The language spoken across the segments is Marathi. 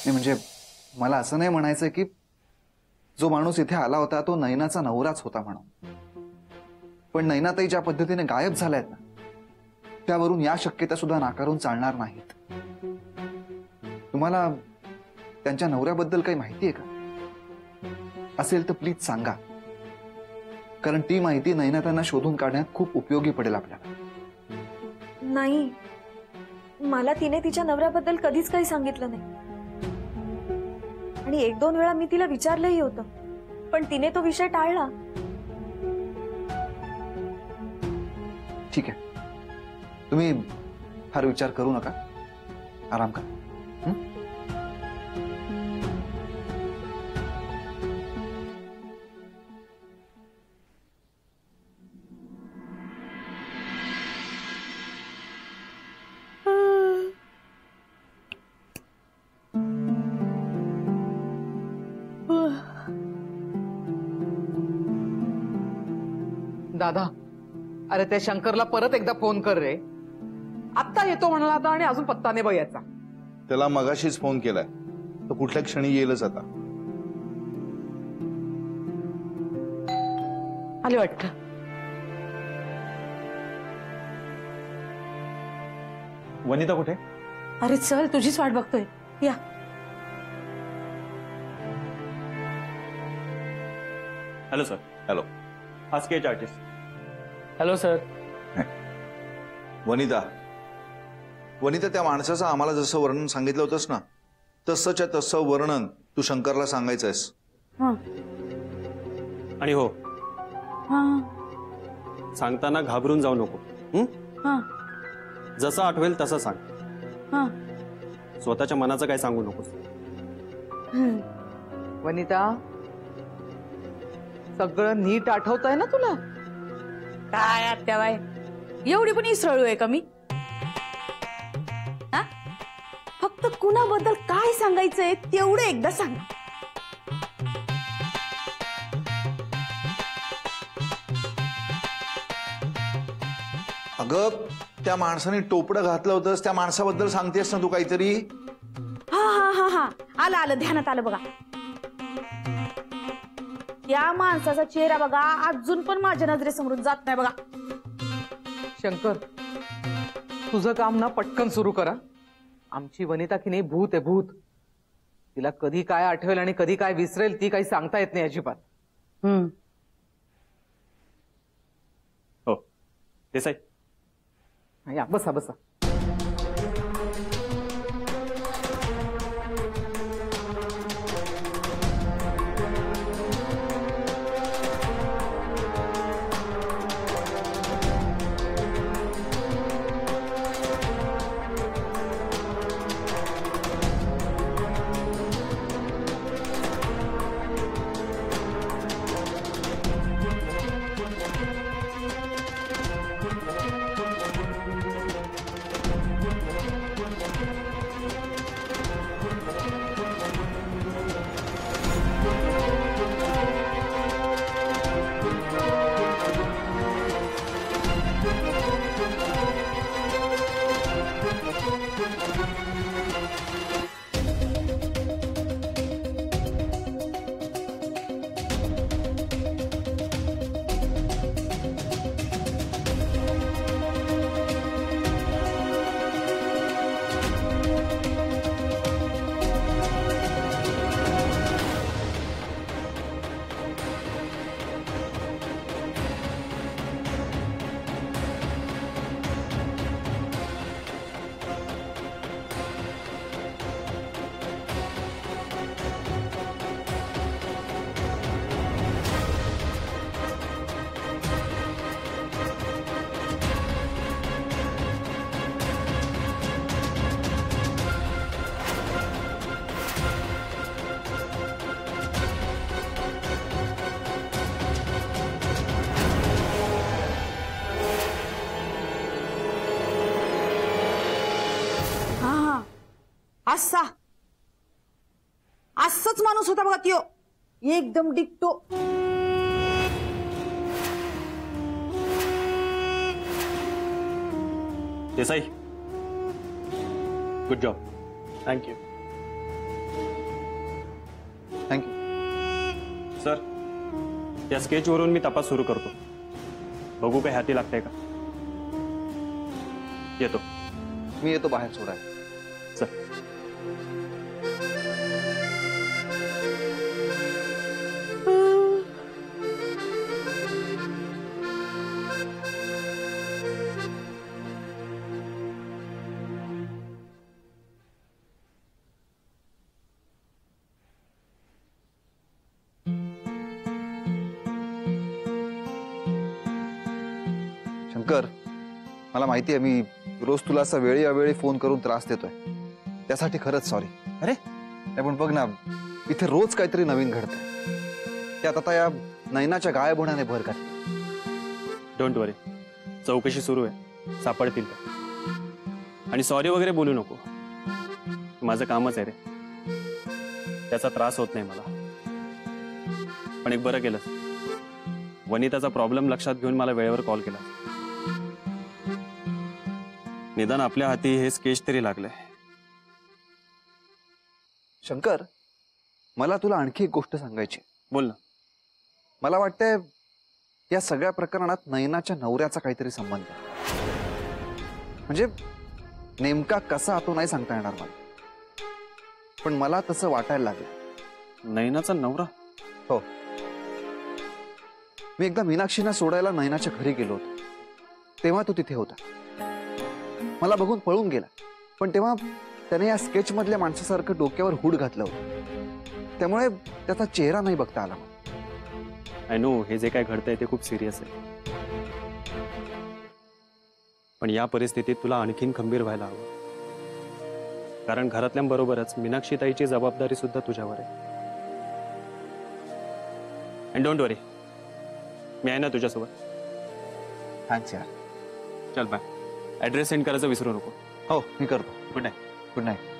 नाही म्हणजे मला असं नाही म्हणायचं की जो माणूस इथे आला होता तो नयनाचा नवराच होता म्हणून, पण नयनाताई ज्या पद्धतीने गायब झाल्यात ना त्यावरून या शक्यता सुद्धा नाकारून चालणार नाहीत. तुम्हाला त्यांच्या नवऱ्याबद्दल काही माहिती आहे का? असेल तर प्लीज सांगा, कारण ती माहिती नयनाताईंना शोधून काढण्यात खूप उपयोगी पडेल आपल्याला. नाही, मला तिने तिच्या नवऱ्याबद्दल कधीच काही सांगितलं नाही आणि 1-2 वेळा मी तिला विचारलंही होतं, पण तिने तो विषय टाळला. ठीक आहे, तुम्ही फार विचार करू नका, आराम करा. दादा, अरे त्या शंकरला परत एकदा फोन कर रे. आत्ता येतो म्हणाला आता आणि अजून पत्ता नाही बघायचा. त्याला मगाशीच फोन केलाय, तो कुठल्या क्षणी येईलच आता. आले वाटतं. वनिता कुठे? अरे चल, तुझीच वाट बघतोय. या. Hello sir. हॅलो. हा sketch artist. Hello sir. Vanita, Vanita, त्या माणसाचं आम्हाला जसं वर्णन सांगितलं होतंस ना, तसंच्या तसं वर्णन तू शंकरला सांगायचंयस. आणि हो, हाँ सांगताना घाबरून जाऊ नको. हाँ जसं आठवेल तसं सांग. हाँ स्वतःच्या मनाचं काय सांगू नकोस. वनिता, सगळं नीट आठवतंय ना तुला? काय आत्याबाई, एवढी पण इसरळू आहे का मी? हा, फक्त कुणाबद्दल काय सांगायचंय तेवढं एकदा सांग. अगं, त्या माणसाने टोपडं घातलं होतंस, त्या माणसाबद्दल सांगतेस ना तू काहीतरी? हा हा हा हा, आलं आलं, ध्यानात आलं बघा. त्या माणसाचा चेहरा बघा अजून पण माझ्या नजरेसमोरून जात नाही बघा. शंकर, तुझं काम ना पटकन सुरू करा. आमची वनिता की नाही भूत आहे, भूत. तिला कधी काय आठवेल आणि कधी काय विसरेल ती काही सांगता येत नाही अजिबात. हो देसाई. या, बसा बसा. असा असंच माणूस होता बघा त्यो, एकदम डिक्टो. Desai, good job. Thank you. Thank you. Sir, या स्केचवरून मी तपास सुरू करतो. बघू काय हाती लागतंय का. येतो. मी येतो बाहेर सोडायला. चल. शंकर, मला माहिती आहे मी रोज तुला असा वेळी अवेळी फोन करून त्रास देतोय. त्यासाठी खरंच सॉरी. अरे नाही पण बघ ना, इथे रोज काहीतरी नवीन घडतंय. त्यात आता या नैनाच्या गायब होण्याने भर घातली. डोंट वरी, चौकशी सुरू आहे, सापडतील ते. आणि सॉरी वगैरे बोलू नको, माझं कामच आहे रे. त्याचा त्रास होत नाही मला. पण एक बरं केलं, वनिताचा प्रॉब्लेम लक्षात घेऊन मला वेळेवर कॉल केला. निदान आपल्या हाती हे स्केच तरी लागलंय. शंकर, मला तुला आणखी एक गोष्ट सांगायची. बोल ना. मला वाटतंय या सगळ्या प्रकरणात नैनाच्या नवऱ्याचा काहीतरी संबंध आहे. म्हणजे नेमका कसा तो नाही सांगता येणार मला, पण मला तसं वाटायला लागलं. नैनाचा नवरा? हो. मी एकदा मीनाक्षींना सोडायला नैनाच्या घरी गेलो होतो, तेव्हा तो तिथे होता. मला बघून पळून गेला, पण तेव्हा त्याने या स्केच मधल्या माणसासारखं डोक्यावर हुड घातलं होतं, त्यामुळे त्याचा चेहरा नाही बघता आला. आय नो, हे जे काय घडतंय ते खूप सिरियस आहे. पण या परिस्थितीत तुला आणखीन खंबीर व्हायला हवं, कारण घरातल्यांबरोबरच मीनाक्षी ताईची जबाबदारी सुद्धा तुझ्यावर आहे. अँड डोंट वरी, मी आहे ना तुझ्यासोबत. थँक्स यार. चल बाय. ऍड्रेस सेंड करायचं विसरू नको. हो, मी करतो. Good night. Good night.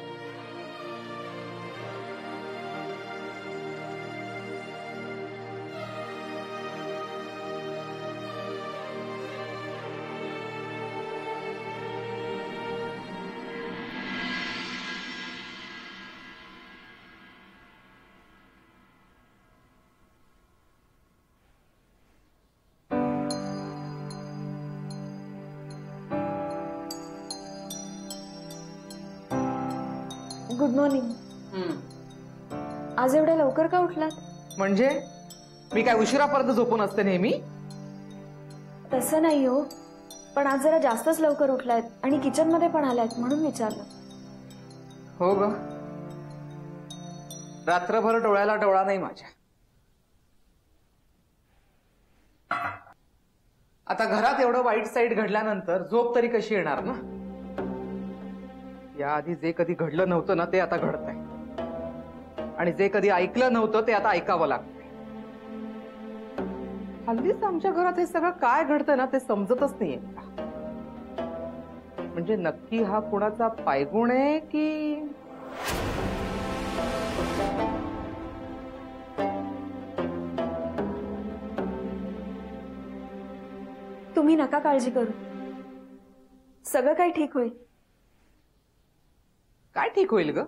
Good morning. आज एवढ्या लवकर का उठलात? म्हणजे मी काय उशिरापर्यंत झोपून असते नेहमी? तसं नाही हो, पण आज जरा जास्तच लवकर उठलायत आणि किचन मध्ये पण आलायत म्हणून विचारलं. हो ग, रात्रभर डोळ्याला डोळा नाही माझ्या. आता घरात एवढं वाईट साईड घडल्यानंतर झोप तरी कशी येणार ना. याआधी जे कधी घडलं नव्हतं ना ते आता घडतंय, आणि जे कधी ऐकलं नव्हतं ते आता ऐकावं लागतंय. हल्लीच आमच्या घरात हे सगळं काय घडतंय ना ते समजतच नाहीये. म्हणजे नक्की हा कुणाचा पायगुण आहे की तुम्ही नका काळजी करू, सगळं काही ठीक होईल. काय ठीक होईल ग?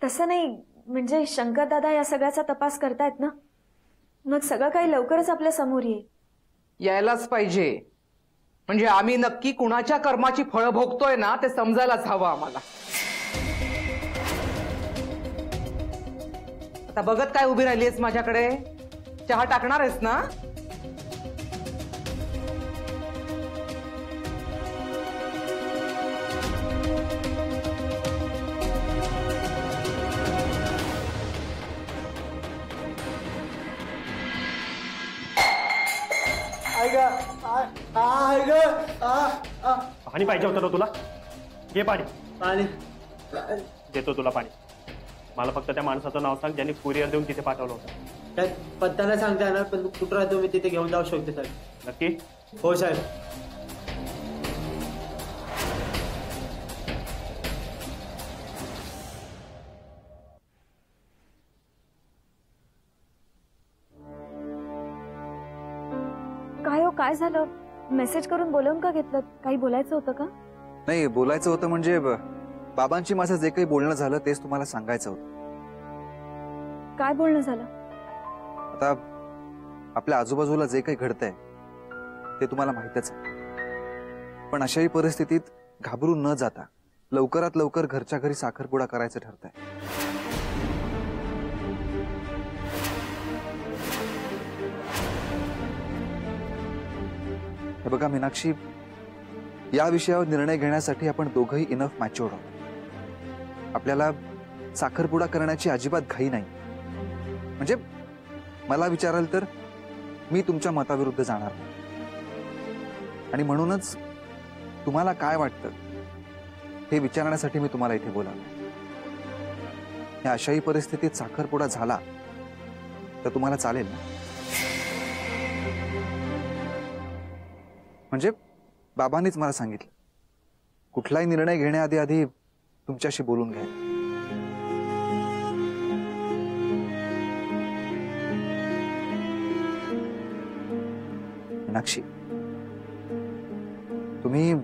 तसं नाही, म्हणजे शंकर दादा या सगळ्याचा तपास करतायत ना, मग सगळं काही लवकरच आपल्या समोर येईल. यायलाच पाहिजे, म्हणजे आम्ही नक्की कुणाच्या कर्माची फळं भोगतोय ना ते समजायलाच हवं आम्हाला. आता बघत काय उभी राहिलीस माझ्याकडे? चहा टाकणार आहेस ना? पाणी पाहिजे होतं ना तुला? घे पाणी. पाणी देतो तुला पाणी. मला फक्त त्या माणसाचं नाव सांग ज्यांनी कुरिअर देऊन तिथे पाठवलं होतं. काय पत्ता नाही सांगता येणार, पण कुठं राहतो मी तिथे घेऊन जाऊ शकते साहेब. नक्की? हो साहेब. काय हो, काय झालं? मेसेज करून बोलवून का घेतलं? काही बोलायचं होतं का? नाही, बोलायचं होतं म्हणजे बाबांची माझं जे काही बोलणं झालं तेच तुम्हाला सांगायचं होतं. काय बोलणं झालं? आता आपल्या आजूबाजूला जे काही घडतंय ते तुम्हाला माहितच आहे, पण अशाही परिस्थितीत घाबरून न जाता लवकरात लवकर घरच्या घरी साखरपुडा करायचं ठरतंय. हे बघा मीनाक्षी, या विषयावर निर्णय घेण्यासाठी आपण दोघंही इनफ मॅच्युअर्ड आहोत. आपल्याला साखरपुडा करण्याची अजिबात घाई नाही. म्हणजे मला विचाराल तर मी तुमच्या मताविरुद्ध जाणार नाही, आणि म्हणूनच तुम्हाला काय वाटतं हे विचारण्यासाठी मी तुम्हाला इथे बोलावलं. या अशाही परिस्थितीत साखरपुडा झाला तर तुम्हाला चालेल ना? म्हणजे बाबांनीच मला सांगितलं कुठलाही निर्णय घेण्याआधी आधी तुमच्याशी बोलून घ्या. मीनाक्षी, तुम्ही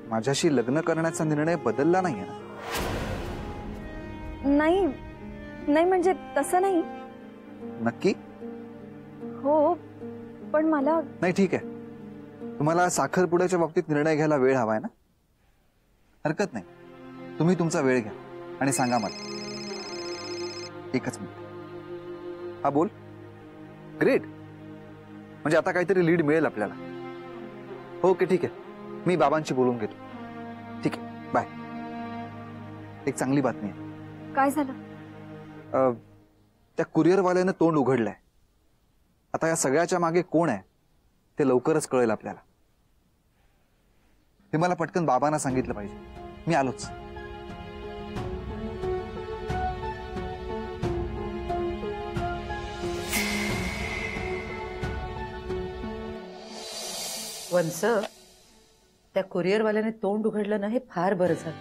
माझ्याशी लग्न करण्याचा निर्णय बदलला नाहीये ना? नाही नाही, म्हणजे तसं नाही. नक्की? हो, पण मला नाही, ठीक आहे. तुम्हाला साखरपुड्याच्या बाबतीत निर्णय घ्यायला वेळ हवाय ना? हरकत नाही, तुम्ही तुमचा वेळ घ्या आणि सांगा मला. एकच मिनिट. हा, बोल. ग्रेट, म्हणजे आता काहीतरी लीड मिळेल आपल्याला. ओके, ठीक आहे, मी बाबांशी बोलून घेतो. ठीक आहे, बाय. एक चांगली बातमी आहे. काय झालं? त्या कुरिअरवाल्यानं तोंड उघडलंय. आता या सगळ्याच्या मागे कोण आहे ते लवकरच कळेल आपल्याला. हे मला पटकन बाबांना सांगितलं पाहिजे. मी आलोच. वंस, त्या कुरिअरवाल्याने तोंड उघडलं ना, हे फार बरं झालं.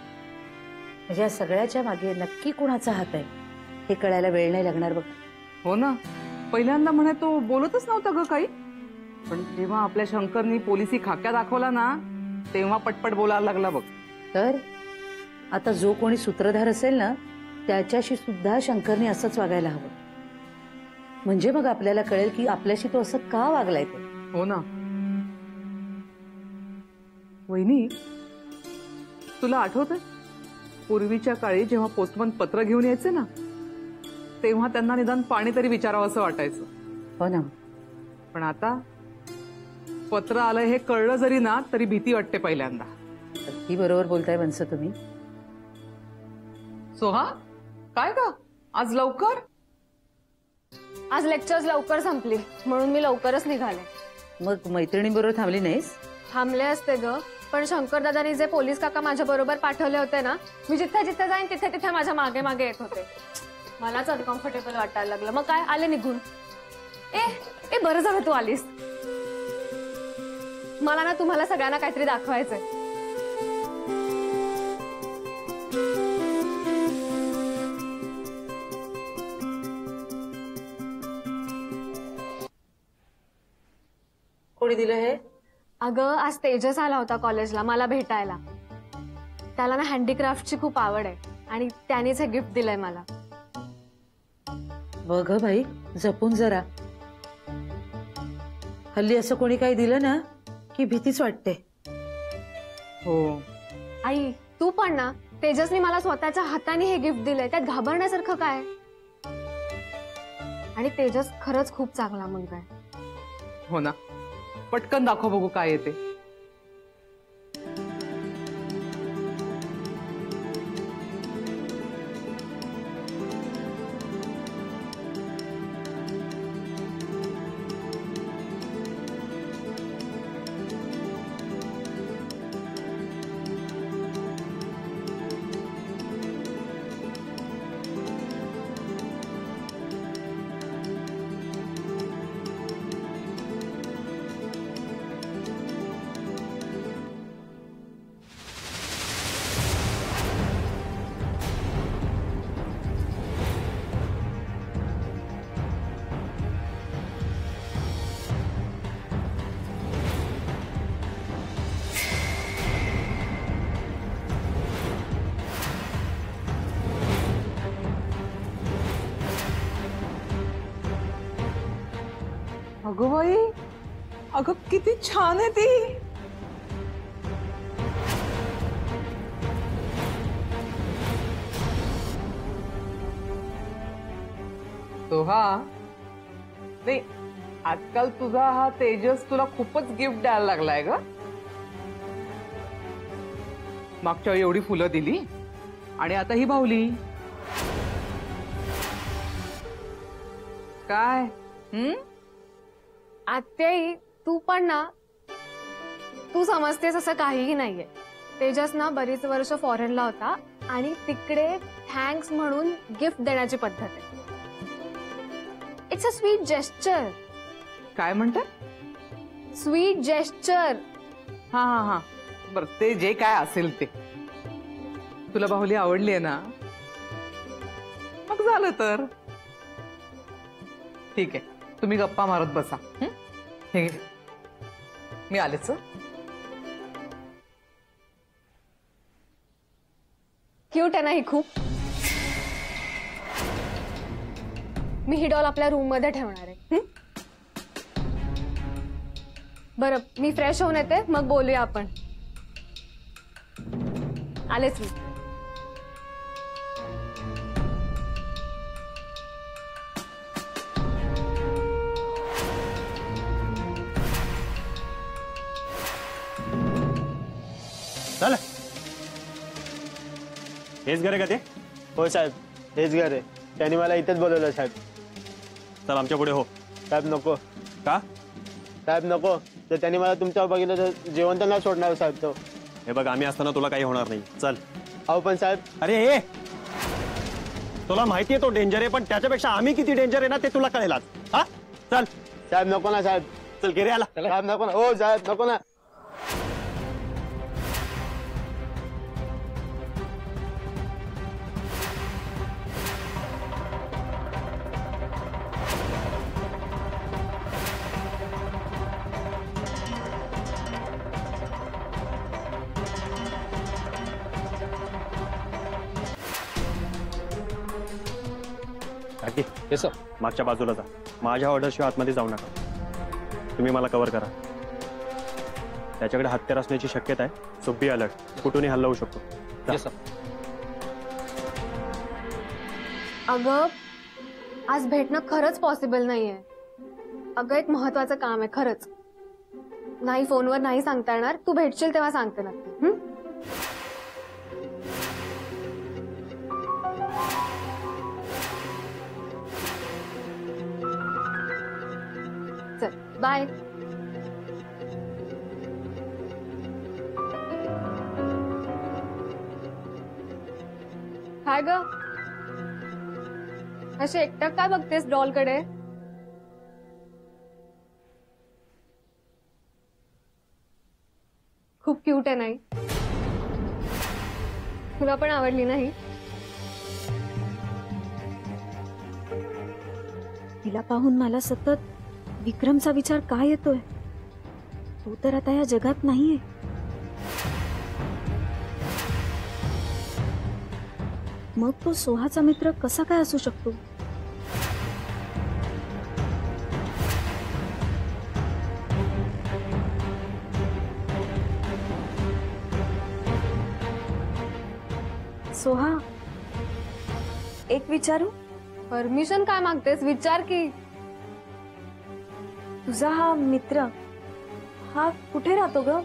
म्हणजे या सगळ्याच्या मागे नक्की कुणाचा हात आहे हे कळायला वेळ नाही लागणार बघ. हो ना, पहिल्यांदा म्हणे तो बोलतच नव्हता ग काही, पण जेव्हा आपल्या शंकरनी पोलिसी खाक्या दाखवला ना तेव्हा पटपट बोलायला लागला बघ. तर आता जो कोणी सूत्रधार असेल ना त्याच्याशी सुद्धा शंकरने असंच वागायला हवं. म्हणजे मग आपल्याला कळेल की आपल्याशी तो असं का वागलाय ते. हो ना. वहिनी, तुला आठवतंय पूर्वीच्या काळी जेव्हा पोस्टमन पत्र घेऊन यायचे ना तेव्हा त्यांना निदान पाणी तरी विचारावं असं वाटायचं. हो ना. पण आता पत्र आलं हे कळलं जरी ना तरी भीती वाटते पहिल्यांदा. अगदी बरोबर बोलताय वंस तुम्ही. सोहा, काय का आज लवकर? आज लेक्चर्स लवकर संपली म्हणून मी लवकरच निघाले. मग मैत्रिणीबरोबर थांबली नाहीस? थांबले असते ग, पण शंकरदादांनी जे पोलीस काका माझ्या बरोबर पाठवले होते ना, मी जिथे जिथे जाईन तिथे तिथे माझ्या मागे मागे येत होते. मलाच अनकम्फर्टेबल वाटायला लागलं. मग काय, आले निघून. ए बरं झालं तू आलीस. मला ना तुम्हाला सगळ्यांना काहीतरी दाखवायचंय. कोणी दिलं हे? अगं, आज तेजस आला होता कॉलेजला मला भेटायला. त्याला ना हँडीक्राफ्टची खूप आवड आहे आणि त्यानेच हे गिफ्ट दिलंय मला. बघ भाई, जपून जरा. हल्ली असं कोणी काही दिलं ना की भीतीच वाटते. हो. आई, तू पण ना, तेजसने मला स्वतःच्या हाताने हे गिफ्ट दिलंय, त्यात घाबरण्यासारखं काय? आणि तेजस खरंच खूप चांगला मुलगा आहे. हो ना, पटकन दाखव बघू काय येते. अगं बाई, अगं किती छान आहे ती. सोहा, नाही आजकाल तुझा हा तेजस तुला खूपच गिफ्ट द्यायला लागलाय ग. मागच्या वेळी एवढी फुलं दिली आणि आता ही बाहुली. काय आत्याई तू पण ना, तू समजतेस असं काहीही नाहीये. तेजस ना बरीच वर्ष फॉरेनला होता आणि तिकडे थँक्स म्हणून गिफ्ट देण्याची पद्धत आहे. It's a sweet gesture. काय म्हणते? Sweet gesture. हा हा हा, बर ते जे काय असेल ते. तुला बाहुली आवडली आहे ना, मग झालं तर ठीक आहे. तुम्ही गप्पा मारत बसा. हे घे. मी आलेच. क्यूट आहे ना ही खूप. मी ही डॉल आपल्या रूम मध्ये ठेवणार आहे. बरं मी फ्रेश होऊन येते, मग बोलूया आपण. आलेच मी. चल, हेच घर आहे का ते? हो साहेब, हेच घर आहे. त्यांनी मला इथेच बोलवलं साहेब. चल आमच्या पुढे हो. साहेब नको. का? साहेब नको. तर त्यांनी मला तुमच्यावर बघितलं तर जेवण तर नाही सोडणार साहेब तो. हे बघ, आम्ही असताना तुला काही होणार नाही. चल. अहो पण साहेब. अरे हे, तुला माहितीये तो डेंजर आहे, पण त्याच्यापेक्षा आम्ही किती डेंजर आहे ना ते तुला कळेल आज. हा चल. साहेब नको ना साहेब. चल गेरे आला. साहेब नको ना. हो साहेब नको ना. मागच्या बाजूला जा. माझ्या ऑर्डरशिवाय आतमध्ये जाऊ नका. तुम्ही मला कव्हर करा. त्याच्याकडे हत्यार असण्याची शक्यता आहे. So be alert. कुठूनही हल्ला होऊ शकतो. अगं आज भेटणं खरंच पॉसिबल नाहीये. अगं एक महत्वाचं काम आहे खरंच. नाही फोनवर नाही सांगता येणार. तू भेटशील तेव्हा सांगते नक्की. चल बाय. काय ग, अशी एकटक काय बघतेस डॉल कडे? खूप क्यूट आहे नाही? तुला पण आवडली नाही? तिला पाहून मला सतत विक्रमचा विचार का येतोय? तो तर आता या जगात नाहीये. मग तो सोहाचा मित्र कसा काय असू शकतो? सोहा, एक विचारू? परमिशन काय मागतेस? विचार की. तुझा हा मित्र हा कुठे राहतो ग?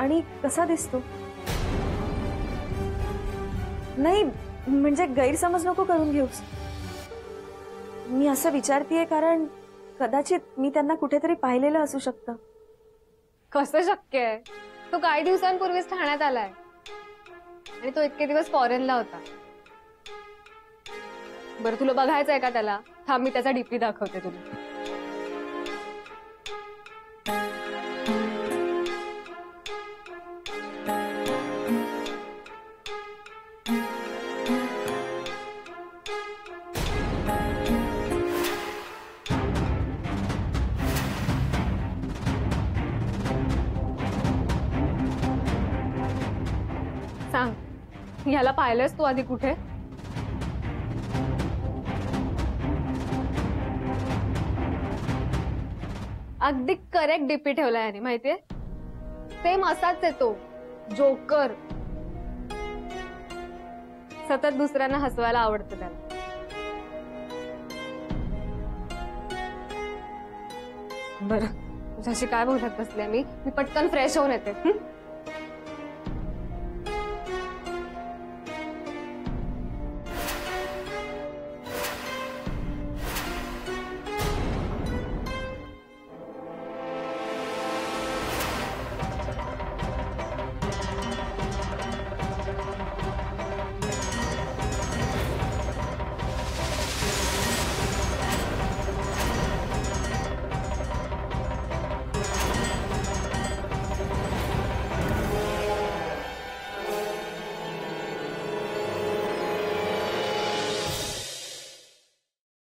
आणि कसा दिसतो? नाही म्हणजे गैरसमज नको करून घेऊस. मी असं विचारतीये कारण कदाचित मी त्यांना कुठेतरी पाहिलेलं असू शकतं. कसं शक्य आहे? तो काही दिवसांपूर्वीच ठाण्यात आलाय आणि तो इतके दिवस फॉरेनला होता. बरं तुला बघायचंय का त्याला? थांब मी त्याचा डीपी दाखवते तुला. सांग, ह्याला पाहिलंयस तू आधी कुठे? अगदी करेक्ट डीपी ठेवलाय याने माहितीये. सेम असाच आहे तो जोकर. सतत दुसऱ्यांना हसवायला आवडतं त्याला. बरं तुझ्याशी काय बोलत बसले मी पटकन फ्रेश होऊन येते.